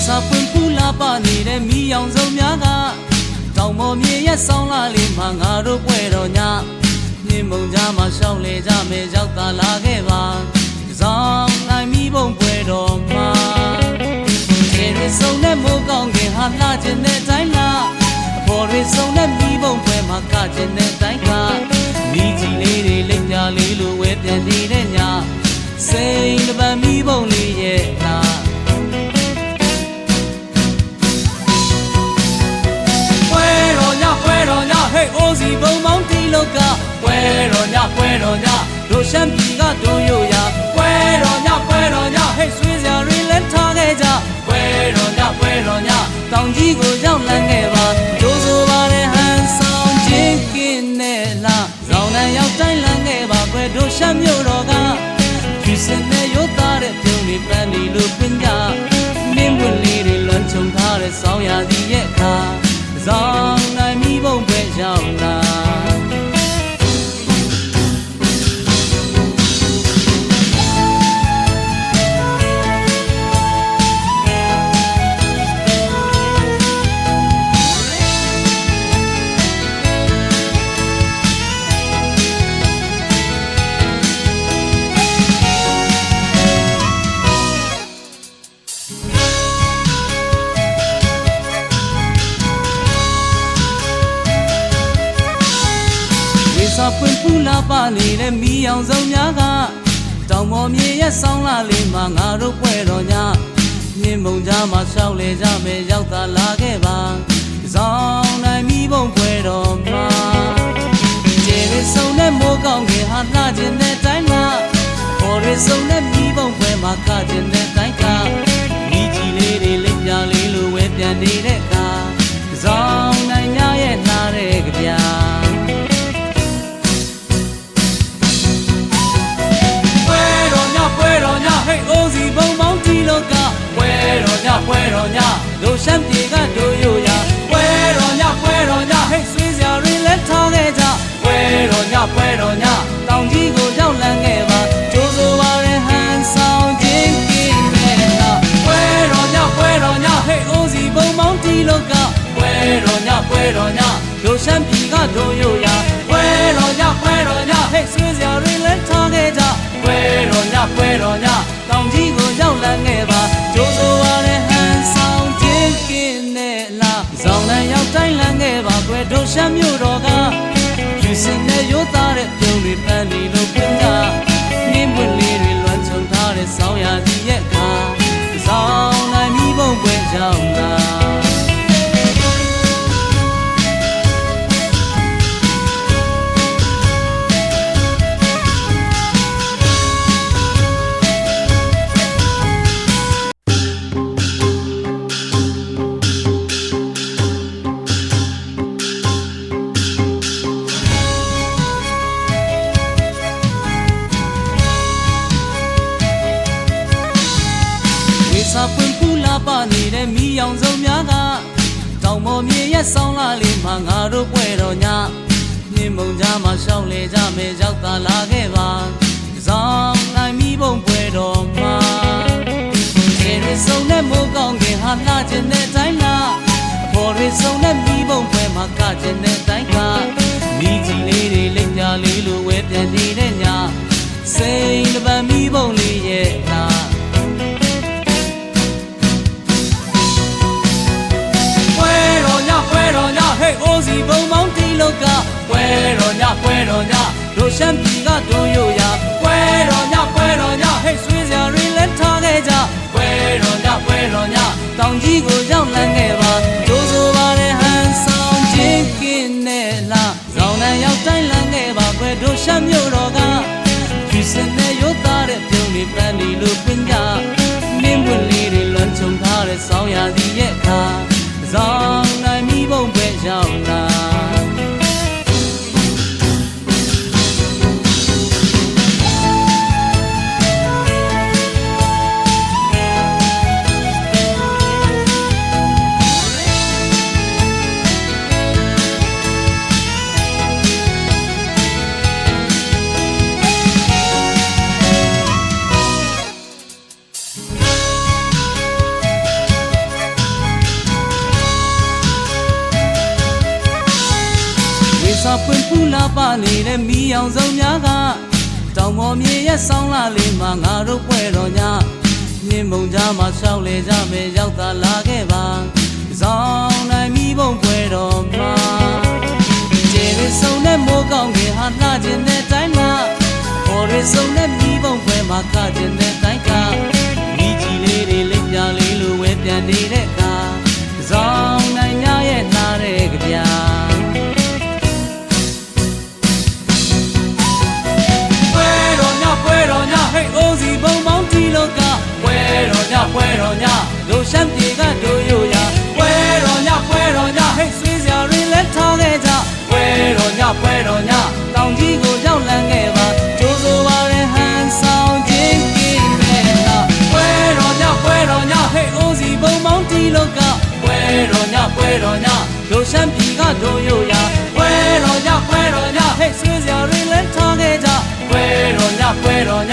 စာပွင့်ပူလာပါနေတဲ့မီးရောင်စုံများကတောင်ပေါ်မြေရဲ့ဆောင်းလာလေးမှာငါတို့ပွဲတော်ညမြင်းမုံကြားမှာရှောင်းလေကြမယ်ရောက်သာလာခဲ့ပါဆောင်နိုင်မီးပုံပွဲတော်မှာခြေရစုံနဲ့မိုးကောင်းခင်ဟာလှခြင်းတဲ့တိုင်းလားအဖော်ရစုံနဲ့မီးပုံပွဲမှာကခြင်းတဲ့တိုင်းကမီးကြီးလေးတွေလိမ့်ပြလေးလိုဝဲပြန်နေတဲ့ညစိန်တပံမီးပုံလေးရဲ့လားဟေးအိုးစီဘုံမောင်းတီလောကပွဲတော်ညတို့ရှမ်းပြည်ကတို့ရိုးရာပွဲတော်ညဟေးဆွေးစရာတွေလည်းထားခဲ့ကြပွဲတော်ညတောင်ကြီးကိုရောက်လန်းခဲ့ပါဒိုးဆိုပါတဲ့ဟန်ဆောင်ချင်းကင်းနဲ့လားဇောင်းတန်ရောက်တိုင်းလန်းခဲ့ပါပွဲတို့ရှမ်းမြို့တော်ကဖြူစင်တဲ့ရိုးသားတဲ့ပြုံးတွေပန်းဒီလိုပင်ကြမင်းပွင့်လေးတွေလွန်ချုံထားတဲ့ဆောင်းရာသီရဲ့အခါဇောင်းနိုင်မီးပုံပဲရောက်လာစာပွင့်ပူလာပါနေတဲ့မီးရောင်စုံများကတောင်ပေါ်မြေရဲ့ဆောင်းလာလေးမှာငါတို့ပွဲတော်ညမြင်းမုံကြားမှာရှောက်လေကြမယ်ရောက်သာလာခဲ့ပါဆောင်နိုင်မီးပုံပွဲတော်မှာခြေရစုံနဲ့မိုးကောင်းခင်ဟာလှခြင်းတဲ့တိုင်းလားပေါ်ရစုံနဲ့မီးပုံပွဲမှာကခြင်းတဲ့တိုင်းကမီးကြီးလေးတွေလိမ့်ပြလေးလိုဝဲပြန်နေတဲ့အခါဆောင်နိုင်ညရဲ့နှားတဲ့ကြပြဟေးအိုးစီဘုံမောင်းတီလောကပွဲတော်ညတို့ရှမ်းပြည်ကတို့ရိုးရာပွဲတော်ညဟေးဆွေးစရာတွေလည်းထားခဲ့ကြပွဲတော်ညတောင်ကြီးကိုရောက်လန်းခဲ့ပါကျိုးဆိုပါတဲ့ဟန်ဆောင်ချင်းကင်းနဲ့လားပွဲတော်ညဟေးအိုးစီဘုံမောင်းတီလောကပွဲတော်ညတို့ရှမ်းပြည်ကတို့ရိုးရာပွဲတော်ညဟေးဆွေးစရာတွေလည်းထားခဲ့ကြပွဲတော်ညတောင်ကြီးကိုရောက်လန်းခဲ့ပါကျိုးဆိုပါတဲ့ဟန်ဆောင်ချင်းကင်းနဲ့လားဇောင်းတန်ရောက်တိုင်းလန်းခဲ့ပါကွယ်တို့ရှမ်းမြို့တော်ကဖြူစင်တဲ့ရိုးသားတဲ့ပြုံးတွေပန်းဒီလိုပင်ကြနှင်းပွင့်လေးတွေလွှမ်းချုံထားတဲ့ဆောင်းရာသီရဲ့အခါဇောင်းနိုင်မီးပုံပွဲရောက်လာစာပွင့်ပူလာပါနေတဲ့မီးရောင်စုံများကတောင်ပေါ်မြေရဲ့ဆောင်းလာလေးမှာငါတို့ပွဲတော်ညမြင်းမုံကြားမှာရှောင်းလေကြမယ်ရောက်သာလာခဲ့ပါဆောင်နိုင်မီးပုံပွဲတော်မှာခြေရစုံနဲ့မိုးကောင်းခင်ဟာလှခြင်းတဲ့တိုင်းလားအဖော်ရစုံနဲ့မီးပုံပွဲမှာကခြင်းတဲ့တိုင်းကမီးကြီးလေးတွေလိမ့်ပြလေးလိုဝဲပြန်နေတဲ့ညစိန်တပံမီးပုံလေးရဲ့လားဟေးအိုးစီဘုံမောင်းတီလောကပွဲတော်ညတို့ရှမ်းပြည်ကတို့ရိုးရာပွဲတော်ညဟေးဆွေးစရာတွေလည်းထားခဲ့ကြပွဲတော်ညတောင်ကြီးကိုရောက်လန်းခဲ့ပါဒိုးဆိုပါတဲ့ဟန်ဆောင်ချင်းကင်းနဲ့လားဇောင်းတန်ရောက်တိုင်းလန်းခဲ့ပါကွယ်တို့ရှမ်းမြို့တော်ကဖြူစင်တဲ့ရိုးသားတဲ့ပြုံးတွေပန်းဒီလိုပင်ကြနှင်းပွင့်လေးတွေလွှမ်းချုံထားတဲ့ဆောင်းရာသီရဲ့အခါဇောင်းနိုင်မီးပုံပဲရောက်လာ စာပွင့်ပူလာပါနေတဲ့မီးအောင်ဆုံးများကတောင်ပေါ်မြေရဲ့ဆောင်းလာလေးမှာငါတို့ပွဲတော်ညမြင်းမုံကြားမှာရှောက်လေကြမယ်ရောက်သာလာခဲ့ပါစောင်းနိုင်မိဘုံပွဲတော်မှာကျေရဆုံတဲ့မိုးကောင်းခင်ဟာလှခြင်းတဲ့တိုင်းမှာပေါ်ရဆုံတဲ့မိဘုံပွဲမှာကခြင်းတဲ့တိုင်းကမိကြီးလေးတွေလက်ပြလေးလိုဝဲပြန်နေတဲ့အခါစောင်းနိုင်ညရဲ့နှားတဲ့ကြပြဟေးအိုးစီဘုံပေါင်းတီလောကပွဲတော်ညလိုရှမ်းပြေကတို့ရိုးရာပွဲတော်ညဟဲ့ဆွေးစရာတွေလက်ထားခဲ့ကြပွဲတော်ညတောင်ကြီးကိုရောက်လန်းခဲ့ပါကြိုးစိုးပါရဲ့ဟန်ဆောင်ခြင်းကိမဲ့လားပွဲတော်ညဟဲ့အိုးစီဘုံပေါင်းတီလောကပွဲတော်ညလိုရှမ်းပြေကတို့ရိုးရာပွဲတော်ညဟဲ့ဆွေးစရာတွေလက်ထားခဲ့ကြပွဲတော်ည